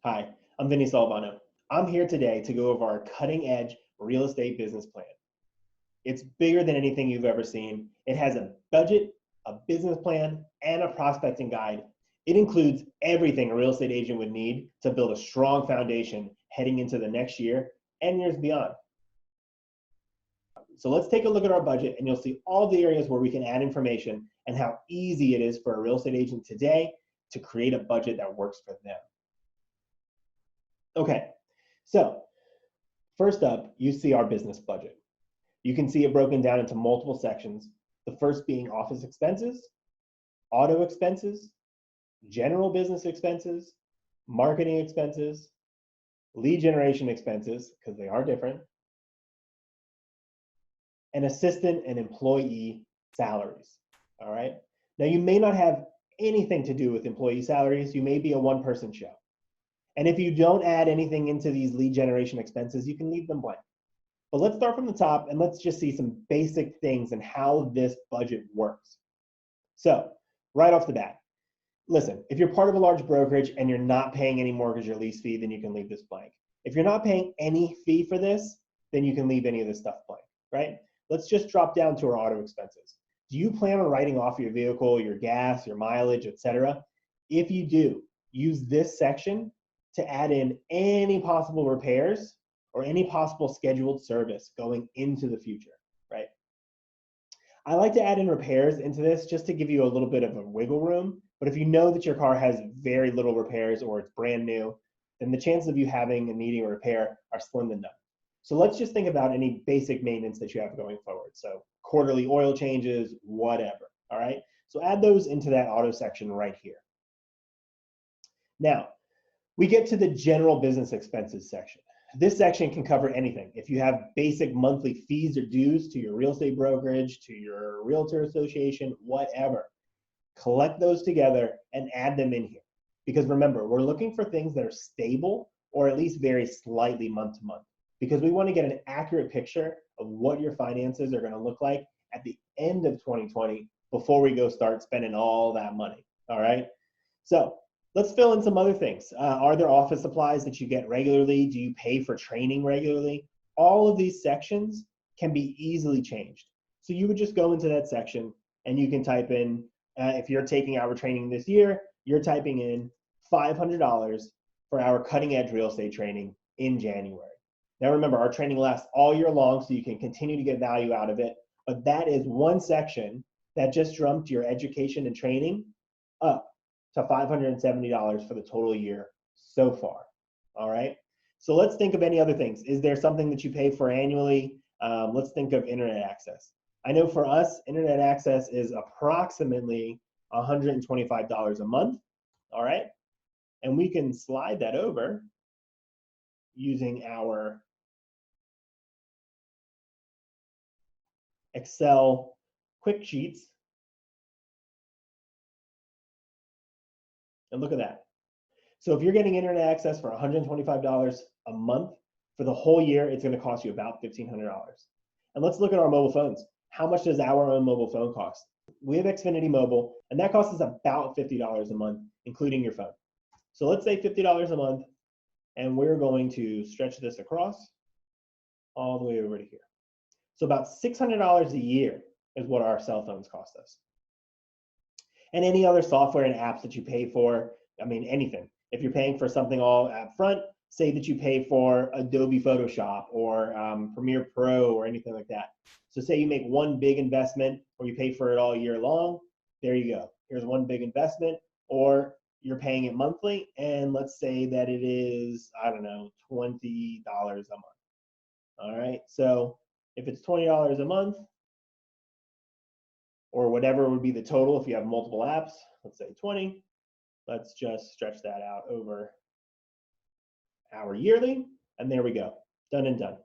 Hi, I'm Vinny Salvano. I'm here today to go over our cutting edge real estate business plan. It's bigger than anything you've ever seen. It has a budget, a business plan, and a prospecting guide. It includes everything a real estate agent would need to build a strong foundation heading into the next year and years beyond. So let's take a look at our budget and you'll see all the areas where we can add information and how easy it is for a real estate agent today to create a budget that works for them. Okay, so first up, you see our business budget. You can see it broken down into multiple sections. The first being office expenses, auto expenses, general business expenses, marketing expenses, lead generation expenses, because they are different, and assistant and employee salaries. All right. Now, you may not have anything to do with employee salaries. You may be a one-person show. And if you don't add anything into these lead generation expenses, you can leave them blank. But let's start from the top and let's just see some basic things and how this budget works. So right off the bat, listen, if you're part of a large brokerage and you're not paying any mortgage or lease fee, then you can leave this blank. If you're not paying any fee for this, then you can leave any of this stuff blank, right? Let's just drop down to our auto expenses. Do you plan on writing off your vehicle, your gas, your mileage, etc.? If you do, use this section to add in any possible repairs or any possible scheduled service going into the future, right? I like to add in repairs into this just to give you a little bit of a wiggle room. But if you know that your car has very little repairs or it's brand new, then the chances of you having and needing a repair are slim to none. So let's just think about any basic maintenance that you have going forward. So quarterly oil changes, whatever, all right? So add those into that auto section right here. Now, we get to the general business expenses section. This section can cover anything. If you have basic monthly fees or dues to your real estate brokerage, to your realtor association, whatever, collect those together and add them in here. Because remember, we're looking for things that are stable or at least vary slightly month to month, because we want to get an accurate picture of what your finances are going to look like at the end of 2020 before we go start spending all that money, all right? So let's fill in some other things. Are there office supplies that you get regularly? Do you pay for training regularly? All of these sections can be easily changed. So you would just go into that section and you can type in, if you're taking our training this year, you're typing in $500 for our cutting edge real estate training in January. Now remember, our training lasts all year long, so you can continue to get value out of it. But that is one section that just jumped your education and training up to $570 for the total year so far. All right. So let's think of any other things. Is there something that you pay for annually? Let's think of internet access. I know for us, internet access is approximately $125 a month. All right. And we can slide that over using our Excel quick sheets. And look at that. So if you're getting internet access for $125 a month, for the whole year, it's going to cost you about $1,500. And let's look at our mobile phones. How much does our own mobile phone cost? We have Xfinity Mobile, and that costs us about $50 a month, including your phone. So let's say $50 a month, and we're going to stretch this across all the way over to here. So about $600 a year is what our cell phones cost us. And any other software and apps that you pay for, I mean, anything. If you're paying for something all up front, say that you pay for Adobe Photoshop or Premiere Pro or anything like that. So say you make one big investment or you pay for it all year long, there you go. Here's one big investment, or you're paying it monthly, and let's say that it is, I don't know, $20 a month. All right, so if it's $20 a month, or whatever would be the total if you have multiple apps, let's say 20, let's just stretch that out over our yearly, and there we go, done and done.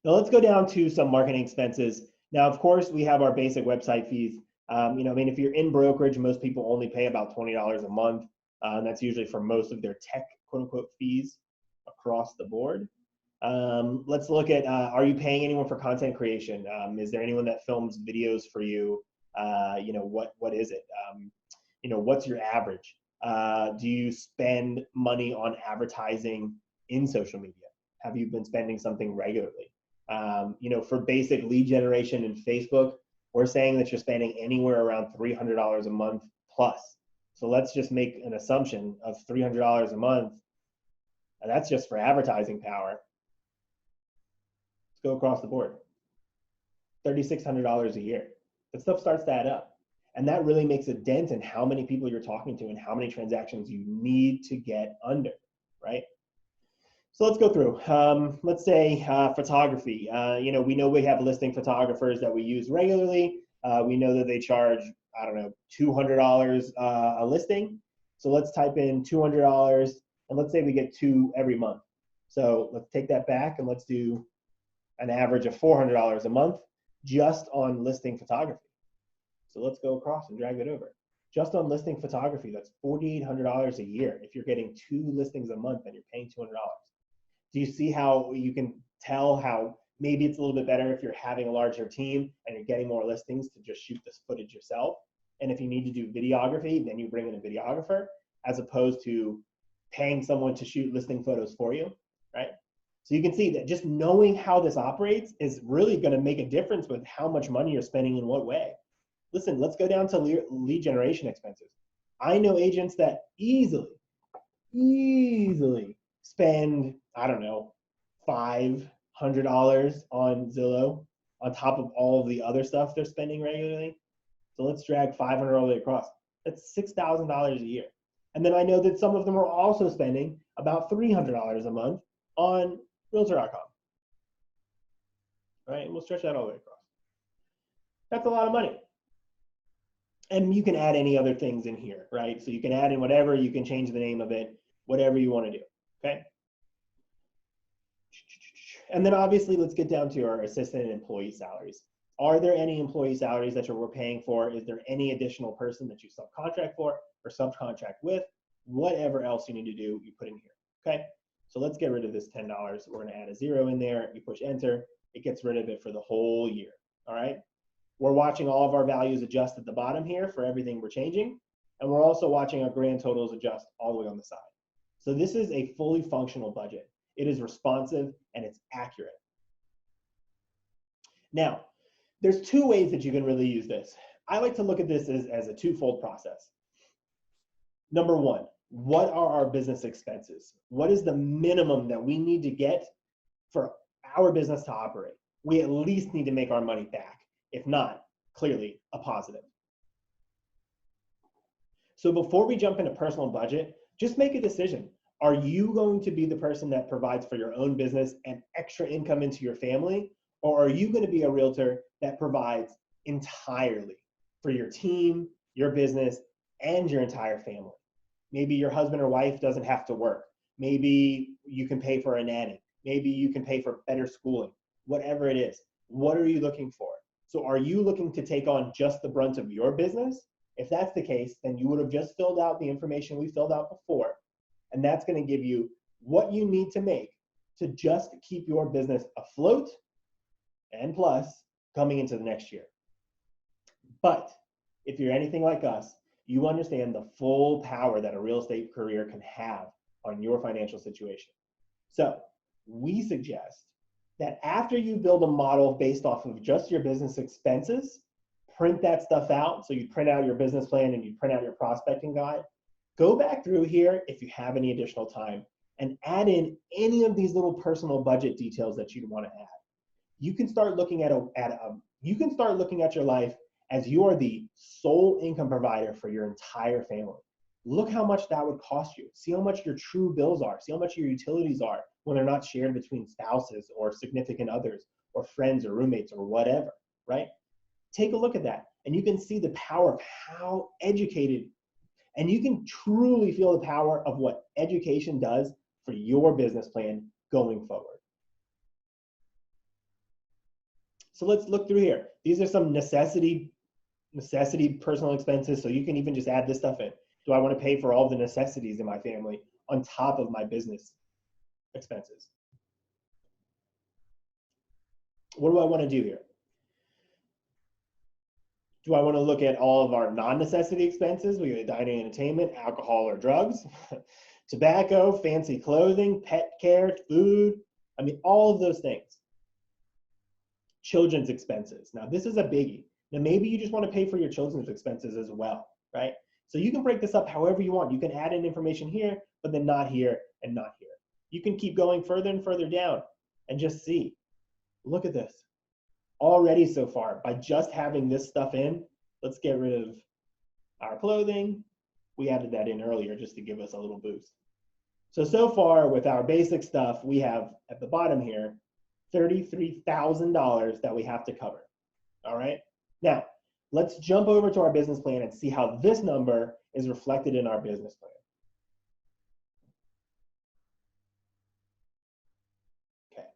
Now let's go down to some marketing expenses. Now, of course, we have our basic website fees. I mean, if you're in brokerage, most people only pay about $20 a month. And that's usually for most of their tech, quote unquote, fees across the board. Let's look at, are you paying anyone for content creation? Is there anyone that films videos for you? What is it? What's your average? Do you spend money on advertising in social media? Have you been spending something regularly? For basic lead generation in Facebook, we're saying that you're spending anywhere around $300 a month plus. So let's just make an assumption of $300 a month. And that's just for advertising power. Let's go across the board. $3,600 a year. That stuff starts to add up. And that really makes a dent in how many people you're talking to and how many transactions you need to get under, right? So let's go through. Let's say photography. We know we have listing photographers that we use regularly. We know that they charge, I don't know, $200 a listing. So let's type in $200, and let's say we get 2 every month. So let's take that back and let's do an average of $400 a month just on listing photography. So let's go across and drag it over. Just on listing photography, that's $4,800 a year. If you're getting 2 listings a month and you're paying $200. Do you see how you can tell how maybe it's a little bit better if you're having a larger team and you're getting more listings to just shoot this footage yourself? And if you need to do videography, then you bring in a videographer as opposed to paying someone to shoot listing photos for you, right? So you can see that just knowing how this operates is really going to make a difference with how much money you're spending in what way. Listen, let's go down to lead generation expenses. I know agents that easily spend, I don't know, $500 on Zillow on top of all of the other stuff they're spending regularly. So let's drag $500 all the way across. That's $6,000 a year. And then I know that some of them are also spending about $300 a month on Realtor.com. Right? And we'll stretch that all the way across. That's a lot of money. And you can add any other things in here, right? So you can add in whatever, you can change the name of it, whatever you want to do, okay? And then obviously, let's get down to our assistant and employee salaries. Are there any employee salaries that we're paying for? Is there any additional person that you subcontract for or subcontract with? Whatever else you need to do, you put in here, okay? So let's get rid of this $10. We're gonna add a 0 in there. You push enter, it gets rid of it for the whole year, all right? We're watching all of our values adjust at the bottom here for everything we're changing. And we're also watching our grand totals adjust all the way on the side. So this is a fully functional budget. It is responsive and it's accurate. Now, there's 2 ways that you can really use this. I like to look at this as a twofold process. Number 1, what are our business expenses? What is the minimum that we need to get for our business to operate? We at least need to make our money back. If not, clearly a positive. So before we jump into personal budget, just make a decision. Are you going to be the person that provides for your own business and extra income into your family? Or are you going to be a realtor that provides entirely for your team, your business, and your entire family? Maybe your husband or wife doesn't have to work. Maybe you can pay for a nanny. Maybe you can pay for better schooling. Whatever it is, what are you looking for? So are you looking to take on just the brunt of your business? If that's the case, then you would have just filled out the information we filled out before. And that's going to give you what you need to make to just keep your business afloat and plus coming into the next year. But if you're anything like us, you understand the full power that a real estate career can have on your financial situation. So we suggest that after you build a model based off of just your business expenses, print that stuff out. So you print out your business plan and you print out your prospecting guide. Go back through here if you have any additional time and add in any of these little personal budget details that you'd want to add. You can start looking at your life as you are the sole income provider for your entire family. Look how much that would cost you. See how much your true bills are. See how much your utilities are when they're not shared between spouses or significant others or friends or roommates or whatever, right? Take a look at that and you can see the power of how educated, and you can truly feel the power of what education does for your business plan going forward. So let's look through here. These are some necessity personal expenses. So you can even just add this stuff in. Do I want to pay for all the necessities in my family on top of my business expenses? What do I want to do here? Do I want to look at all of our non-necessity expenses? We got dining, entertainment, alcohol or drugs, tobacco, fancy clothing, pet care, food. I mean, all of those things. Children's expenses. Now, this is a biggie. Now, maybe you just want to pay for your children's expenses as well, right? So you can break this up however you want. You can add in information here, but then not here and not here. You can keep going further and further down and just see. Look at this. Already so far, by just having this stuff in, let's get rid of our clothing. We added that in earlier just to give us a little boost. So far with our basic stuff, we have at the bottom here, $33,000 that we have to cover. All right. Now, let's jump over to our business plan and see how this number is reflected in our business plan.